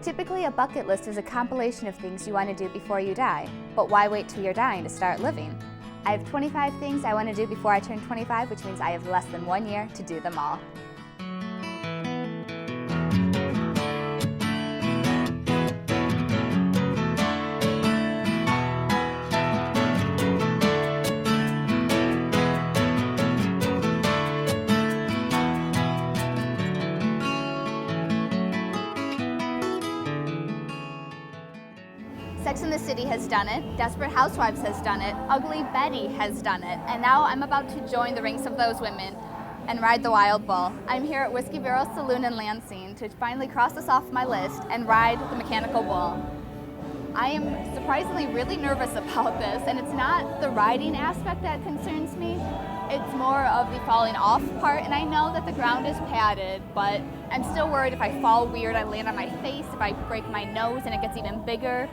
Typically, a bucket list is a compilation of things you want to do before you die. But why wait till you're dying to start living? I have 25 things I want to do before I turn 25, which means I have less than 1 year to do them all. Sex and the City has done it, Desperate Housewives has done it, Ugly Betty has done it, and now I'm about to join the ranks of those women and ride the wild bull. I'm here at Whiskey Barrel Saloon in Lansing to finally cross this off my list and ride the mechanical bull. I am surprisingly really nervous about this, and it's not the riding aspect that concerns me. It's more of the falling off part, and I know that the ground is padded, but I'm still worried if I fall weird, I land on my face, if I break my nose and it gets even bigger,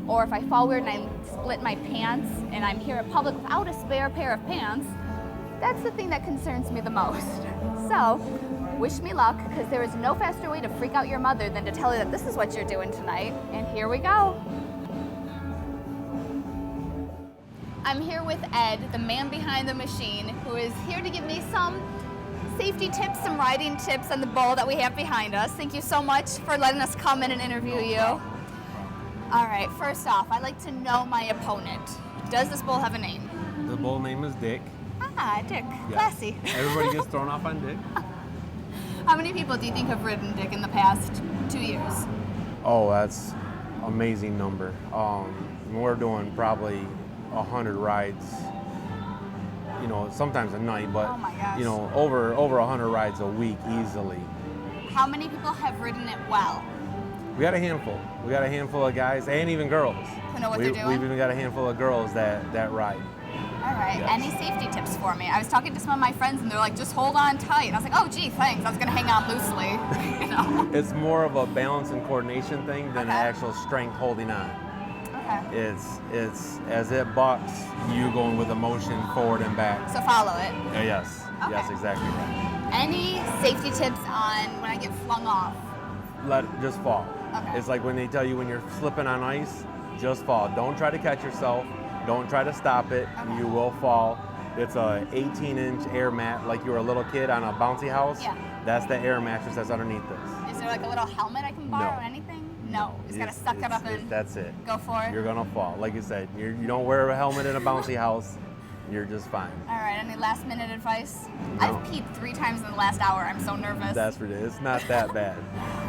or if I fall weird and I split my pants and I'm here in public without a spare pair of pants. That's the thing that concerns me the most. So, wish me luck, because there is no faster way to freak out your mother than to tell her that this is what you're doing tonight, and here we go. I'm here with Ed, the man behind the machine, who is here to give me some safety tips, some riding tips on the bull that we have behind us. Thank you so much for letting us come in and interview you. All right, first off, I'd like to know my opponent. Does this bull have a name? The bull name is Dick. Ah, Dick. Yes. Classy. Everybody gets thrown off on Dick. How many people do you think have ridden Dick in the past 2 years? Oh, that's an amazing number. We're doing probably 100 rides, you know, sometimes a night, but, oh my gosh, you know, over 100 rides a week easily. How many people have ridden it well? We got a handful. We got a handful of guys and even girls. Who know what they're doing? We've even got a handful of girls that ride. All right, Yes. Any safety tips for me? I was talking to some of my friends and they're like, just hold on tight. And I was like, oh gee, thanks. I was gonna hang on loosely, you know? It's more of a balance and coordination thing than an Okay. actual strength holding on. Okay. It's as it bucks, you going with the motion forward and back. So follow it. Yes, Okay. yes, exactly right. Any safety tips on when I get flung off? Let it just fall. Okay. It's like when they tell you when you're slipping on ice, just fall. Don't try to catch yourself. Don't try to stop it. Okay. You will fall. It's a 18-inch air mat, like you were a little kid on a bouncy house. Yeah. That's the air mattress that's underneath this. Is there like a little helmet I can borrow No. or anything? No. Just gotta suck it up and That's it. go for it. You're gonna fall. Like you said, you don't wear a helmet in a bouncy house. You're just fine. All right, any last minute advice? No. I've peed 3 times in the last hour. I'm so nervous. That's ridiculous. It's not that bad.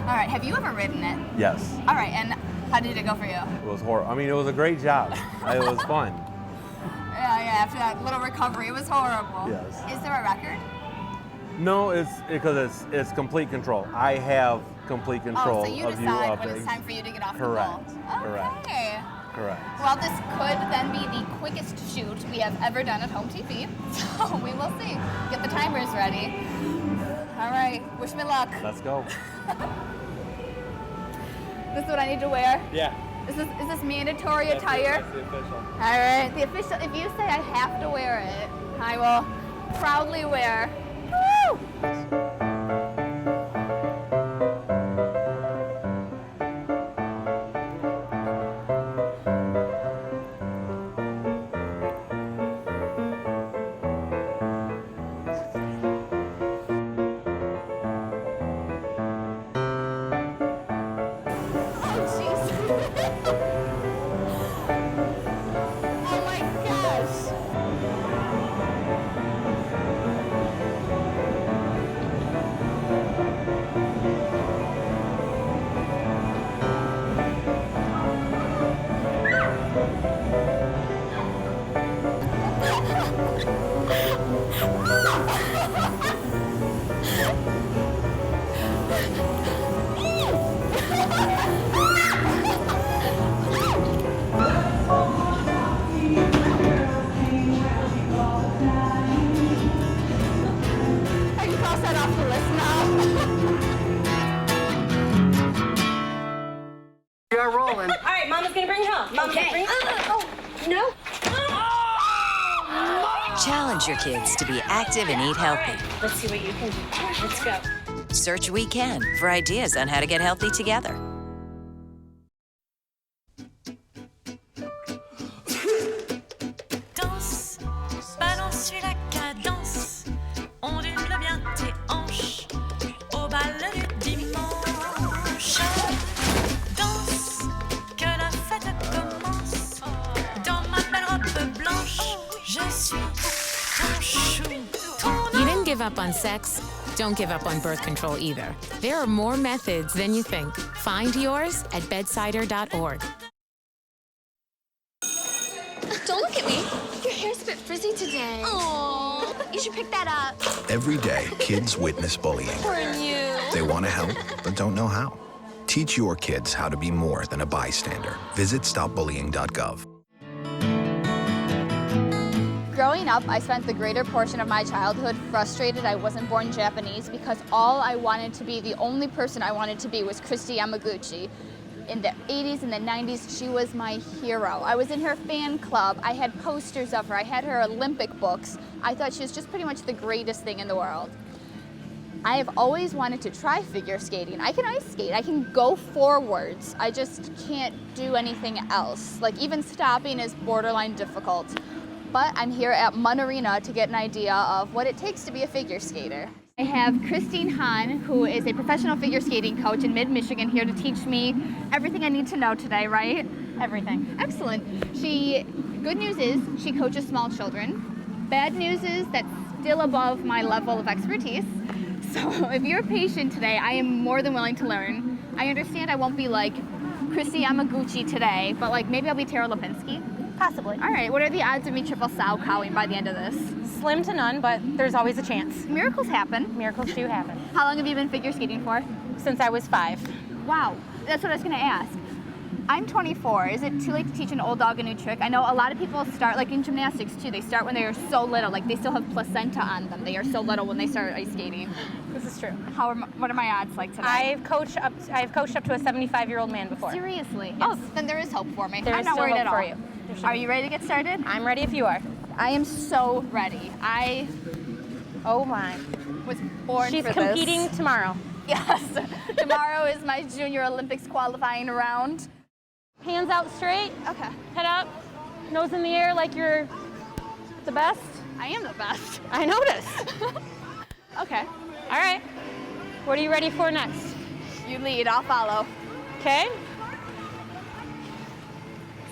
All right, have you ever ridden it? Yes. All right, and how did it go for you? It was horrible. I mean, it was a great job. It was fun. Yeah, after that little recovery, it was horrible. Yes. Is there a record? No, it's because it's complete control. I have complete control Oh, so you of you decide up when there. it's time for you to get off Correct. the bull. Correct. Okay. Correct. Well, this could then be the quickest shoot we have ever done at Home TV. So we will see. Get the timers ready. All right, wish me luck. Let's go. This is what I need to wear? Yeah. Is this mandatory attire? That's the official. All right, the official, if you say I have to wear it, I will proudly wear. Woo! Oh my gosh! I can cross that off the list now. We are rolling. All right, Mama's gonna bring it home. Mama's gonna bring it home. No. Challenge your kids to be active and eat healthy. Let's see what you can do. Let's go. Search We Can for ideas on how to get healthy together. give up on sex, don't give up on birth control either. There are more methods than you think. Find yours at bedsider.org. Don't look at me. Your hair's a bit frizzy today. Oh, you should pick that up. Every day, kids witness bullying. For you. They want to help, but don't know how. Teach your kids how to be more than a bystander. Visit stopbullying.gov. Growing up, I spent the greater portion of my childhood frustrated I wasn't born Japanese because all I wanted to be, the only person I wanted to be, was Kristi Yamaguchi. In the 80s and the 90s, she was my hero. I was in her fan club. I had posters of her. I had her Olympic books. I thought she was just pretty much the greatest thing in the world. I have always wanted to try figure skating. I can ice skate. I can go forwards. I just can't do anything else. Like, even stopping is borderline difficult. But I'm here at Munn Arena to get an idea of what it takes to be a figure skater. I have Christine Hahn, who is a professional figure skating coach in mid-Michigan, here to teach me everything I need to know today, right? Everything. Excellent. Good news is she coaches small children. Bad news is that's still above my level of expertise. So if you're a patient today, I am more than willing to learn. I understand I won't be like Kristi Yamaguchi today, but like maybe I'll be Tara Lipinski. Possibly. All right, what are the odds of me triple sow-cowing by the end of this? Slim to none, but there's always a chance. Miracles happen. Miracles do happen. How long have you been figure skating for? Since I was 5. Wow, that's what I was gonna ask. I'm 24. Is it too late to teach an old dog a new trick? I know a lot of people start, like in gymnastics too, they start when they are so little, like they still have placenta on them. They are so little when they start ice skating. This is true. What are my odds like today? I've coached up to a 75-year-old man before. Seriously? Yes. Oh, then there is hope for me. There I'm is not still worried hope at all. for you. Are you ready to get started? I'm ready if you are. I am so ready. I Oh my. was born She's for competing this. tomorrow. Yes. Tomorrow is my Junior Olympics qualifying round. Hands out straight. Okay. Head up. Nose in the air like you're the best. I am the best. I noticed. Okay. All right. What are you ready for next? You lead, I'll follow. Okay.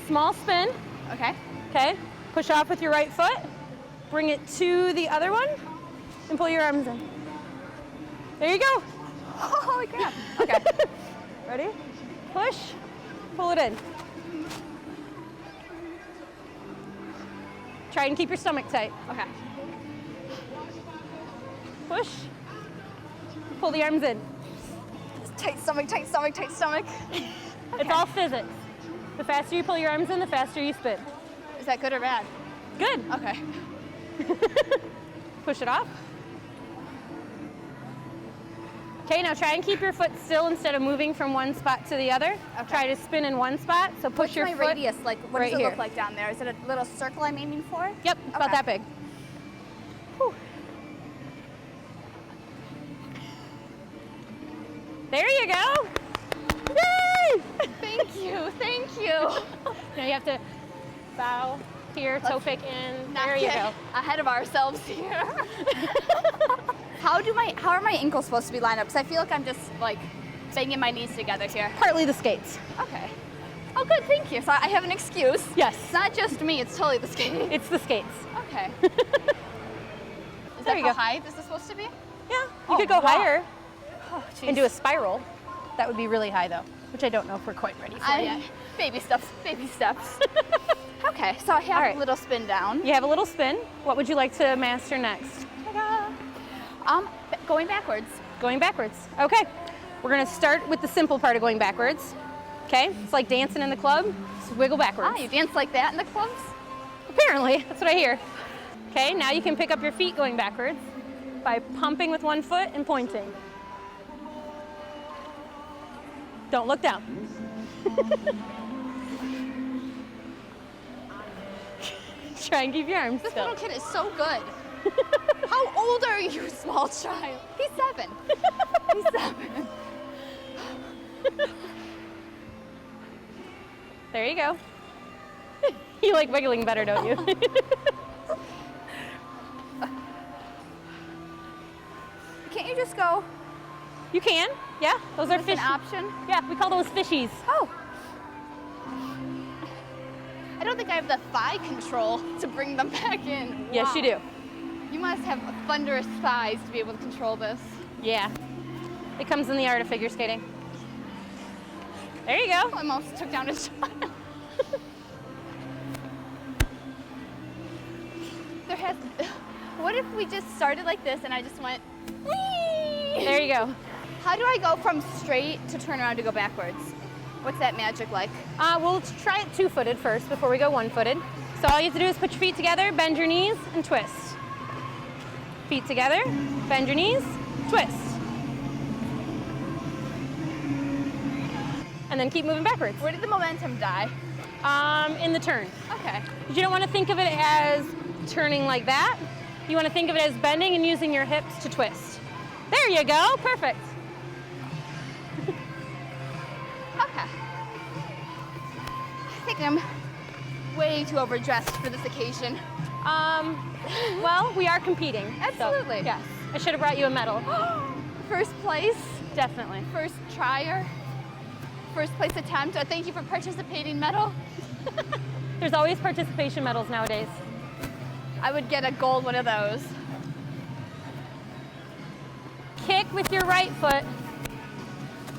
Small spin. Okay. Okay. Push off with your right foot. Bring it to the other one and pull your arms in. There you go. Holy crap. Okay. Ready? Push. Pull it in. Try and keep your stomach tight. Okay. Push. Pull the arms in. Tight stomach, tight stomach, tight stomach. It's all physics. The faster you pull your arms in, the faster you spin. Is that good or bad? Good. Okay. Push it off. Okay, now try and keep your foot still instead of moving from one spot to the other. Okay. Try to spin in one spot. So push What's your my foot radius like? What right does it here. look like down there? Is it a little circle I'm aiming for? Yep, about Okay. that big. Whew. There you go. Yay! Thank you, thank you. Now you have to bow here, toe pick in. Not There you get go. ahead of ourselves here. How are my ankles supposed to be lined up? Because I feel like I'm just like banging my knees together here. Partly the skates. Okay. Oh, good, thank you. So I have an excuse. Yes. It's not just me, it's totally the skating. It's the skates. Okay. There that you how go. high this is supposed to be? Yeah, you Oh, could go wow. higher Oh, and do a spiral. That would be really high though, which I don't know if we're quite ready for yet. Baby steps, baby steps. Okay, so I have All right. a little spin down. You have a little spin. What would you like to master next? Going backwards. Going backwards. Okay. We're gonna start with the simple part of going backwards. Okay? It's like dancing in the club. Just wiggle backwards. Ah, you dance like that in the clubs? Apparently, that's what I hear. Okay, now you can pick up your feet going backwards by pumping with one foot and pointing. Don't look down. Try and keep your arms This still. little kid is so good. How old are you, small child? He's 7. He's 7. There you go. You like wiggling better, don't you? Can't you just go? You can. Yeah, those are Is fish. an option? Yeah, we call those fishies. Oh. I don't think I have the thigh control to bring them back in. Yes, Wow. you do. You must have thunderous thighs to be able to control this. Yeah. It comes in the art of figure skating. There you go. I almost took down a shot. What if we just started like this and I just went, whee! There you go. How do I go from straight to turn around to go backwards? What's that magic like? We'll try it two-footed first before we go one-footed. So all you have to do is put your feet together, bend your knees, and twist. Feet together, bend your knees, twist. And then keep moving backwards. Where did the momentum die? In the turn. Okay. You don't want to think of it as turning like that. You want to think of it as bending and using your hips to twist. There you go, perfect. Okay. I think I'm way too overdressed for this occasion. Well, we are competing. Absolutely. So, yes. I should have brought you a medal. First place, Definitely. first trier, first place attempt. Thank you for participating medal. There's always participation medals nowadays. I would get a gold one of those. Kick with your right foot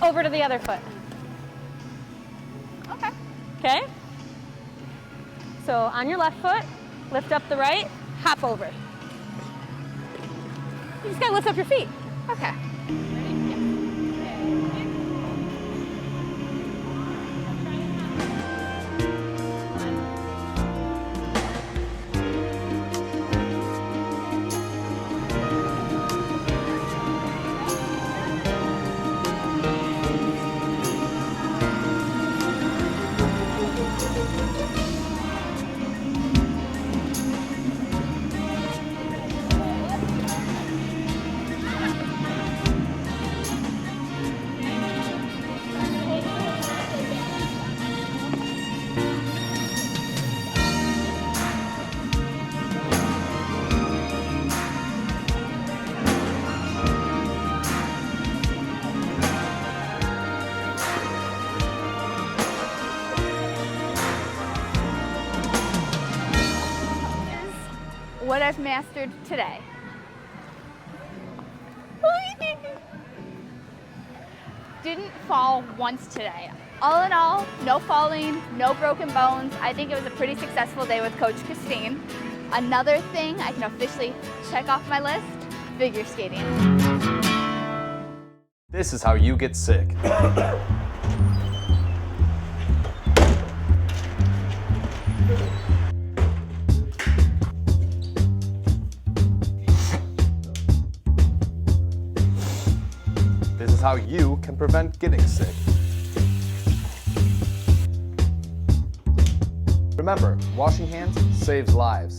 over to the other foot. Okay. Okay? So on your left foot, lift up the right, hop over. You just gotta lift up your feet. Okay. What I've mastered today. Didn't fall once today. All in all, no falling, no broken bones. I think it was a pretty successful day with Coach Christine. Another thing I can officially check off my list, figure skating. This is how you get sick. This is how you can prevent getting sick. Remember, washing hands saves lives.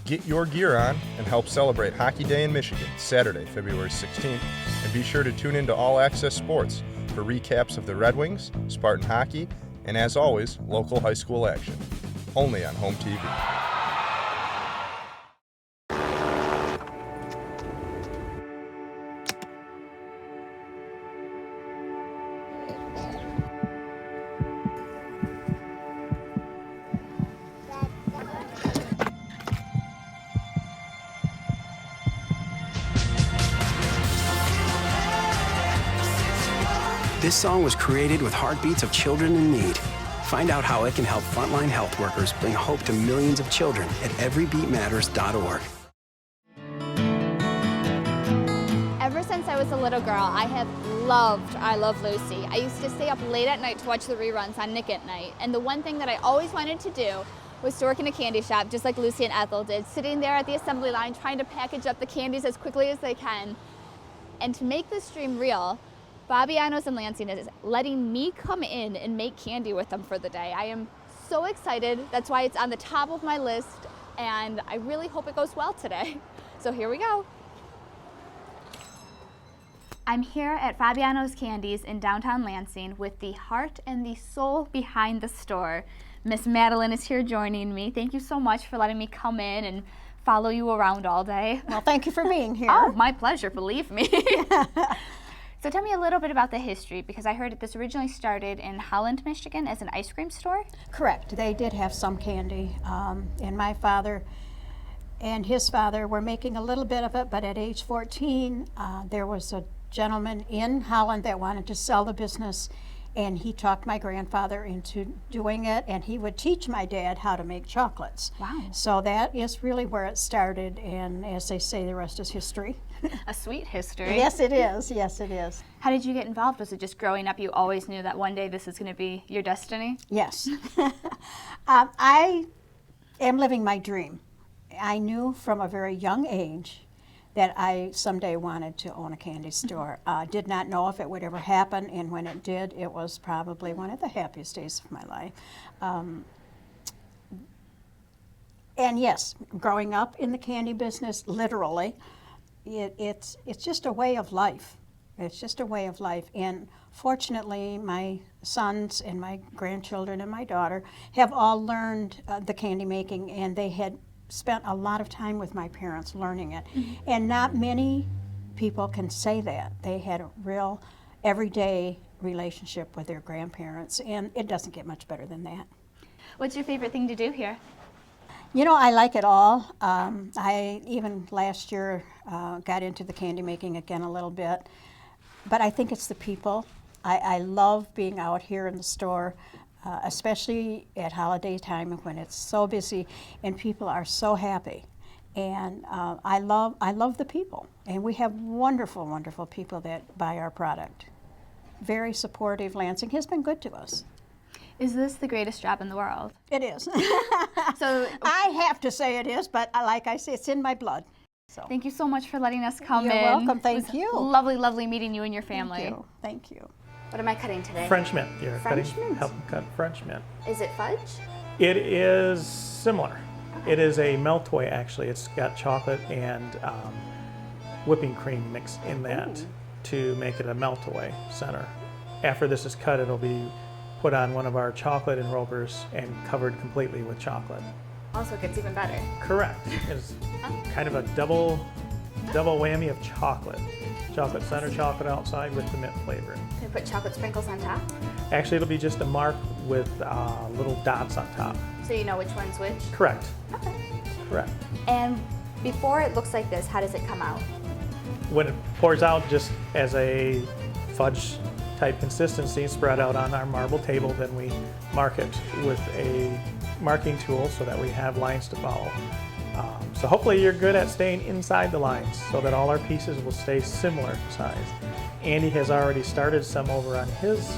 Get your gear on and help celebrate Hockey Day in Michigan, Saturday, February 16th, and be sure to tune in to All Access Sports for recaps of the Red Wings, Spartan Hockey, and as always, local high school action. Only on Home TV. This song was created with heartbeats of children in need. Find out how it can help frontline health workers bring hope to millions of children at everybeatmatters.org. Ever since I was a little girl, I have loved I Love Lucy. I used to stay up late at night to watch the reruns on Nick at Night. And the one thing that I always wanted to do was to work in a candy shop, just like Lucy and Ethel did, sitting there at the assembly line trying to package up the candies as quickly as they can. And to make this dream real, Fabiano's in Lansing is letting me come in and make candy with them for the day. I am so excited. That's why it's on the top of my list, and I really hope it goes well today. So here we go. I'm here at Fabiano's Candies in downtown Lansing with the heart and the soul behind the store, Miss Madeline is here joining me. Thank you so much for letting me come in and follow you around all day. Well, thank you for being here. Oh, my pleasure, believe me. So tell me a little bit about the history, because I heard that this originally started in Holland, Michigan as an ice cream store? Correct. They did have some candy, and my father and his father were making a little bit of it, but at age 14, there was a gentleman in Holland that wanted to sell the business, and he talked my grandfather into doing it, and he would teach my dad how to make chocolates. Wow. So that is really where it started, and as they say, the rest is history. A sweet history. Yes, it is. Yes, it is. How did you get involved? Was it just growing up you always knew that one day this is going to be your destiny? Yes. I am living my dream. I knew from a very young age that I someday wanted to own a candy store. Did not know if it would ever happen, and when it did, it was probably one of the happiest days of my life. And yes, growing up in the candy business, literally, it's just a way of life. It's just a way of life. And fortunately, my sons and my grandchildren and my daughter have all learned the candy making, and they had spent a lot of time with my parents learning it. And not many people can say that. They had a real everyday relationship with their grandparents, and it doesn't get much better than that. What's your favorite thing to do here? You know, I like it all. I even last year got into the candy making again a little bit, but I think it's the people. I love being out here in the store, especially at holiday time when it's so busy and people are so happy. And I love the people, and we have wonderful, wonderful people that buy our product. Very supportive. Lansing has been good to us. Is this the greatest job in the world? It is. So I have to say it is, but like I say, it's in my blood. So thank you so much for letting us come in. You're welcome. Thank you. Lovely, lovely meeting you and your family. Thank you. Thank you. What am I cutting today? French mint. You're French cutting, mint? helping cut French mint. Is it fudge? It is similar. It is a melt toy, actually. It's got chocolate and whipping cream mixed in that to make it a melt toy center. After this is cut, it'll be put on one of our chocolate enrobers and covered completely with chocolate. Also, it gets even better. Correct. It's kind of a double whammy of chocolate. Chocolate center, chocolate outside with the mint flavor. Can we put chocolate sprinkles on top? Actually, it'll be just a mark with little dots on top. So you know which one's which? Correct. Okay. Correct. And before it looks like this, how does it come out? When it pours out just as a fudge type consistency spread out on our marble table, then we mark it with a marking tool so that we have lines to follow. So hopefully you're good at staying inside the lines so that all our pieces will stay similar size. Andy has already started some over on his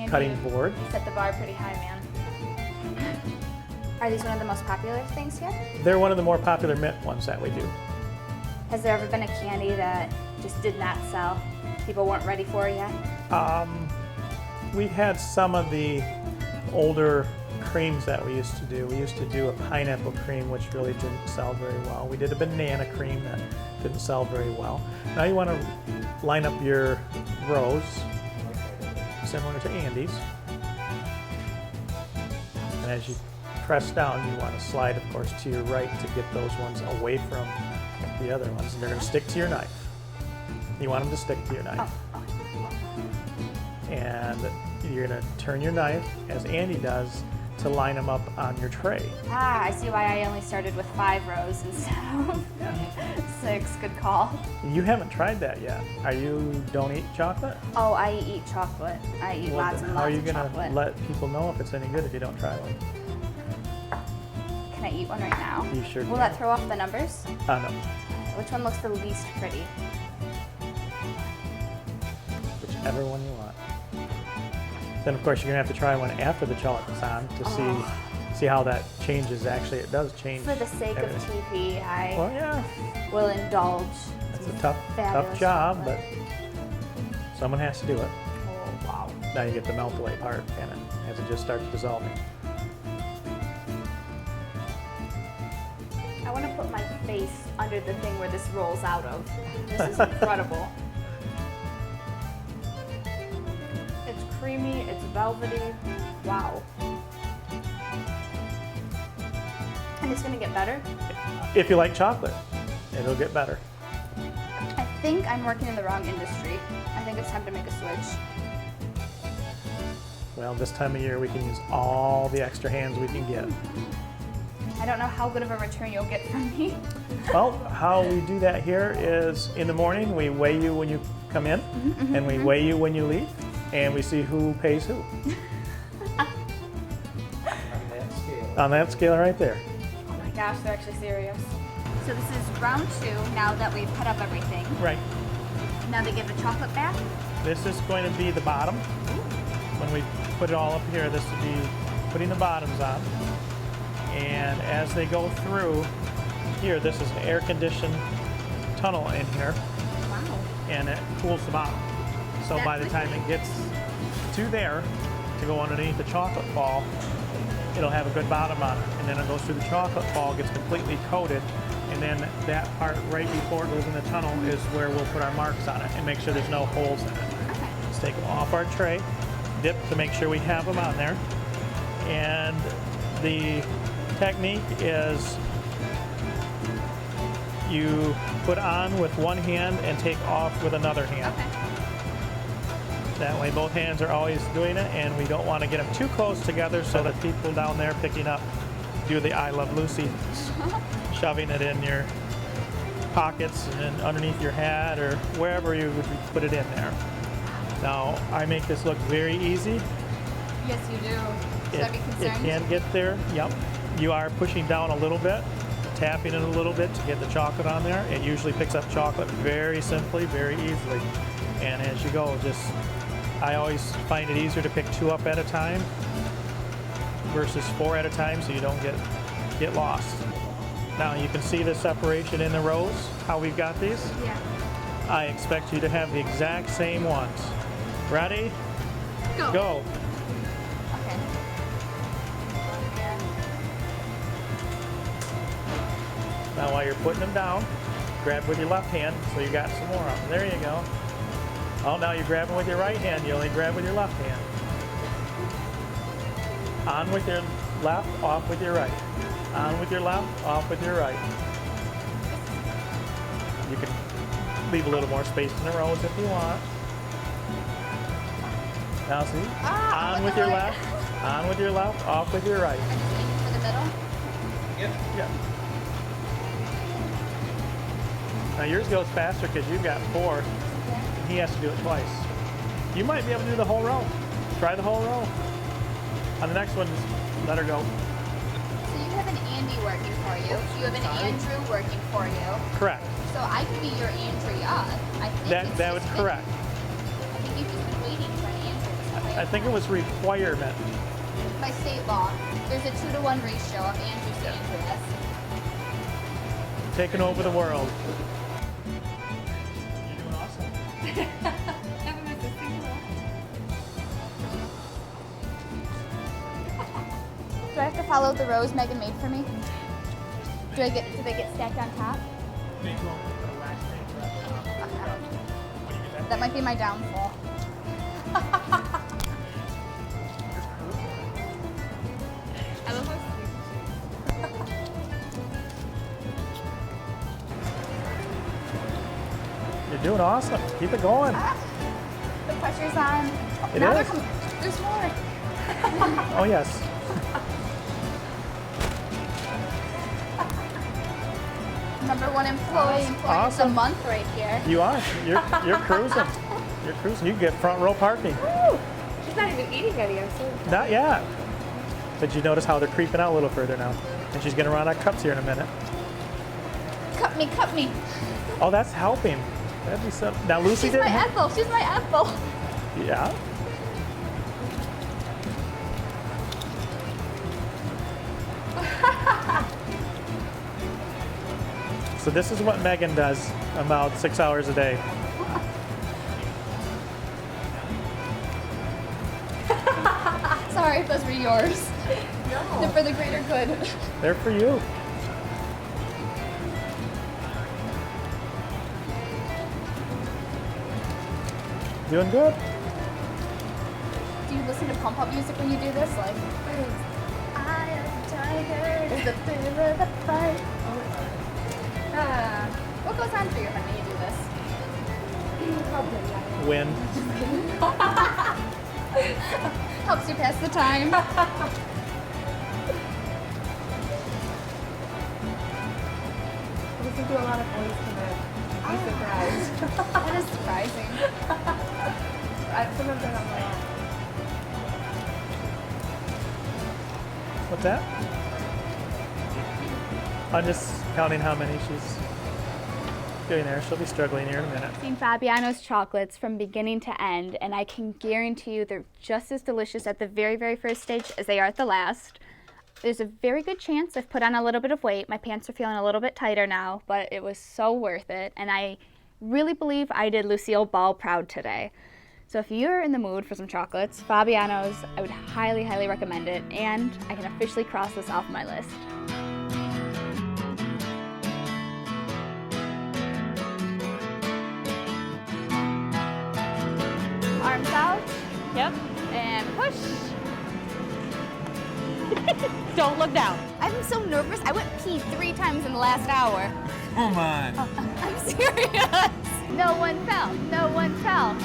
cutting board. You set the bar pretty high, man. Are these one of the most popular things here? They're one of the more popular mint ones that we do. Has there ever been a candy that just did not sell? People weren't ready for it yet? We've had some of the older creams that we used to do. We used to do a pineapple cream, which really didn't sell very well. We did a banana cream that didn't sell very well. Now you want to line up your rows, similar to Andy's. And as you press down, you want to slide, of course, to your right to get those ones away from the other ones. And they're going to stick to your knife. You want them to stick to your knife. And you're going to turn your knife, as Andy does, to line them up on your tray. Ah, I see why I only started with 5 rows instead of 6. Good call. You haven't tried that yet. Don't eat chocolate? Oh, I eat chocolate. I eat lots and How are lots you of going chocolate. to let people know if it's any good if you don't try one? Can I eat one right now? You sure Will can. that throw off the numbers? No. Which one looks the least pretty? Whichever one you want. Then of course you're gonna have to try one after the chocolate's on to see how that changes. Actually, it does change. For the sake of TV, I will indulge. It's a tough job, but someone has to do it. Oh wow! Now you get the melt away part in it as it just starts dissolving. I want to put my face under the thing where this rolls out of. This is incredible. It's creamy, it's velvety. Wow. And it's gonna get better? If you like chocolate, it'll get better. I think I'm working in the wrong industry. I think it's time to make a switch. Well, this time of year we can use all the extra hands we can get. I don't know how good of a return you'll get from me. Well, how we do that here is in the morning we weigh you when you come in, and we weigh you when you leave, and we see who pays who. On that scale right there. Oh my gosh, they're actually serious. So this is round 2 now that we've cut up everything. Right. Now they give the chocolate back. This is going to be the bottom. When we put it all up here, this will be putting the bottoms on. And as they go through here, this is an air-conditioned tunnel in here. Wow. And it cools the bottom. So by the time it gets to there, to go underneath the chocolate ball, it'll have a good bottom on it. And then it goes through the chocolate ball, gets completely coated, and then that part right before it goes in the tunnel is where we'll put our marks on it and make sure there's no holes in it. Let's take them off our tray, dip to make sure we have them on there. And the technique is you put on with one hand and take off with another hand. That way both hands are always doing it, and we don't want to get them too close together so that people down there picking up do the I Love Lucy, shoving it in your pockets and underneath your hat or wherever you would put it in there. Now, I make this look very easy. Yes, you do. Should I be It concerned? can get there, yep. You are pushing down a little bit, tapping it a little bit to get the chocolate on there. It usually picks up chocolate very simply, very easily. And as you go, I always find it easier to pick 2 up at a time versus 4 at a time so you don't get lost. Now you can see the separation in the rows, how we've got these. Yeah. I expect you to have the exact same ones. Ready? Go. Go. Okay. Now while you're putting them down, grab with your left hand so you got some more of them. There you go. Oh, now you're grabbing with your right hand. You only grab with your left hand. On with your left, off with your right. On with your left, off with your right. You can leave a little more space in the rows if you want. Now see? On with your left, on with your left, off with your right. For the middle? Yep. Yeah. Now yours goes faster because you've got 4. And he has to do it twice. You might be able to do the whole row. Try the whole row. On the next one, just let her go. So you have an Andy working for you. You have an Andrew working for you. Correct. So I could be your Andrea. I think That was correct. I think you've just been waiting for an Andrew. I think it was requirement. By state law, there's a 2-to-1 ratio of Andrews to Andreas. Taking over the world. Do I have to follow the rows Megan made for me? Do they get stacked on top? That might be my downfall. You're doing awesome. Keep it going. The pressure's on. It Now is. There's more. Oh, yes. Number 1 employee of the Awesome. month right here. You are. You're cruising. You're cruising. You can get front row parking. Woo! She's not even eating any. I'm so excited. Not yet. But you notice how they're creeping out a little further now. And she's going to run out of cups here in a minute. Cut me, cut me. Oh, that's helping. That'd be some. Now Lucy She's my didn't. Ethel. She's my Ethel. Yeah. So this is what Megan does about 6 hours a day. Sorry if those were yours. No. They're for the greater good. They're for you. Doing good. Do you listen to pump up music when you do this? Like, I am tigers, the thrill of the fight. What goes on through your head when you do this? Win. Helps you pass the time. Listen to a lot of voice command. Be surprised. That is surprising. Sometimes I'm like, What's that? I'm just counting how many she's doing there. She'll be struggling here in a minute. I've seen Fabiano's chocolates from beginning to end, and I can guarantee you they're just as delicious at the very, very first stage as they are at the last. There's a very good chance I've put on a little bit of weight. My pants are feeling a little bit tighter now, but it was so worth it, and I really believe I did Lucille Ball proud today. So if you're in the mood for some chocolates, Fabiano's, I would highly, highly recommend it, and I can officially cross this off my list. Arms out. Yep. And push. Don't look down. I'm so nervous. I went pee 3 times in the last hour. Come on. I'm serious. No one fell. No one fell.